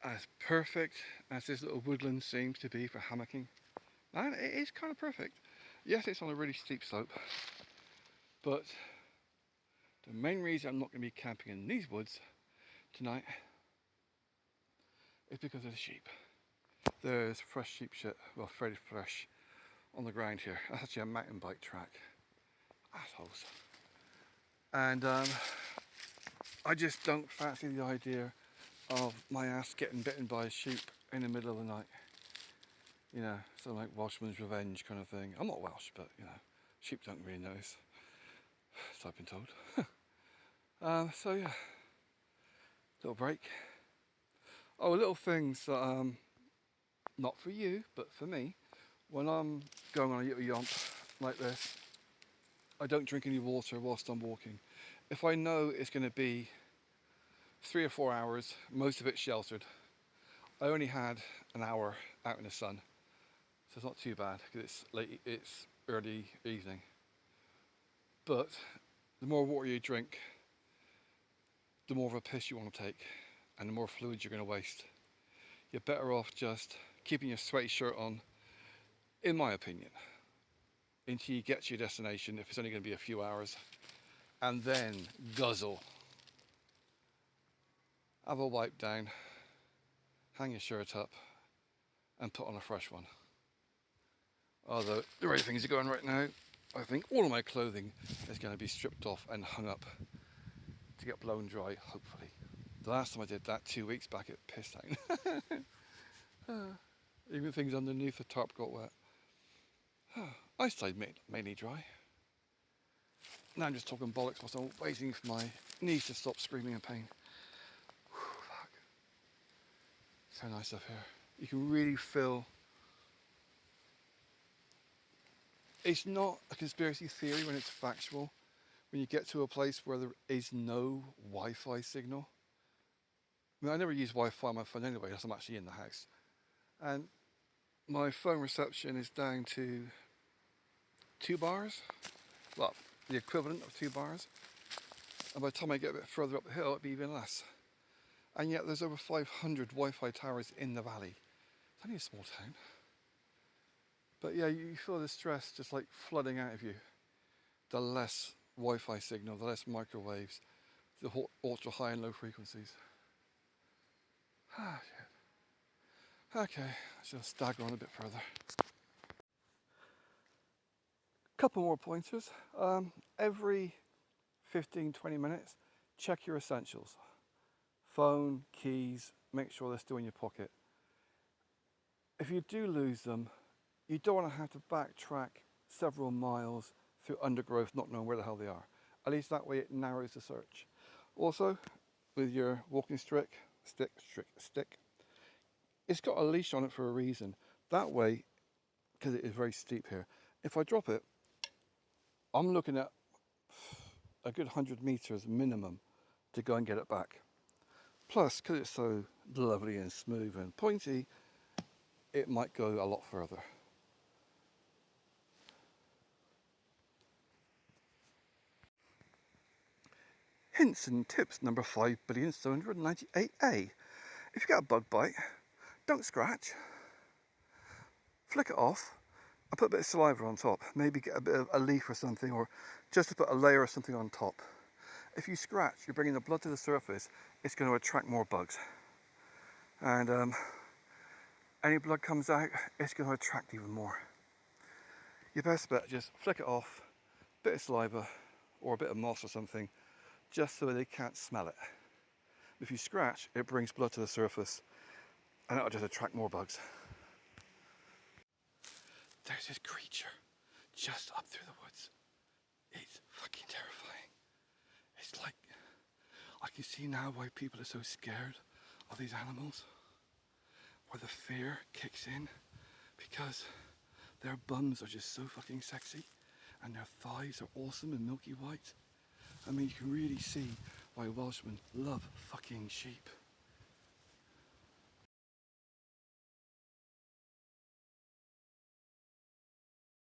as perfect as this little woodland seems to be for hammocking. And it is kind of perfect. Yes, it's on a really steep slope, but the main reason I'm not going to be camping in these woods tonight is because of the sheep. There's fresh sheep shit, well, fairly fresh, on the ground here. That's actually a mountain bike track. Assholes. And I just don't fancy the idea of my ass getting bitten by a sheep in the middle of the night. You know, sort of like Welshman's revenge kind of thing. I'm not Welsh, but you know, sheep don't really notice, so I've been told. So yeah, little break. Oh, little things that not for you, but for me. When I'm going on a little yomp like this, I don't drink any water whilst I'm walking. If I know it's going to be 3 or 4 hours, most of it sheltered, I only had an hour out in the sun, so it's not too bad because it's early evening. But the more water you drink, the more of a piss you want to take, and the more fluids you're going to waste. You're better off just keeping your sweaty shirt on, in my opinion, until you get to your destination, if it's only going to be a few hours, and then guzzle. Have a wipe down, hang your shirt up, and put on a fresh one. Although the way things are going right now, I think all of my clothing is going to be stripped off and hung up to get blown dry, hopefully. The last time I did that 2 weeks back, it pissed down. Even things underneath the tarp got wet. I stayed mainly dry. Now I'm just talking bollocks whilst I'm waiting for my knees to stop screaming in pain. Whew, fuck. So nice up here. You can really feel. It's not a conspiracy theory when it's factual. When you get to a place where there is no Wi-Fi signal. I mean, I never use Wi-Fi on my phone anyway, because I'm actually in the house. And my phone reception is down to 2 bars. Well, the equivalent of 2 bars. And by the time I get a bit further up the hill, it'll be even less. And yet there's over 500 Wi-Fi towers in the valley. It's only a small town. But yeah, you feel the stress just like flooding out of you. The less Wi-Fi signal, the less microwaves, the ultra high and low frequencies. Ah, shit. Okay, let's just stagger on a bit further. Couple more pointers. Every 15-20 minutes, check your essentials. Phone, keys, make sure they're still in your pocket. If you do lose them, you don't want to have to backtrack several miles through undergrowth not knowing where the hell they are. At least that way it narrows the search. Also, with your walking stick, it's got a leash on it for a reason. That way, because it is very steep here, if I drop it, I'm looking at a good 100 meters minimum to go and get it back. Plus, because it's so lovely and smooth and pointy, it might go a lot further. Hints and tips number 5,798A. If you get a bug bite, don't scratch. Flick it off and put a bit of saliva on top. Maybe get a bit of a leaf or something, or just to put a layer of something on top. If you scratch, you're bringing the blood to the surface, it's going to attract more bugs. And any blood comes out, it's going to attract even more. Your best bet, just flick it off, bit of saliva or a bit of moss or something, just so they can't smell it. If you scratch, it brings blood to the surface and it'll just attract more bugs. There's this creature just up through the woods. It's fucking terrifying. It's like, I can see now why people are so scared of these animals. Why the fear kicks in, because their bums are just so fucking sexy and their thighs are awesome and milky white. I mean, you can really see why Welshmen love fucking sheep.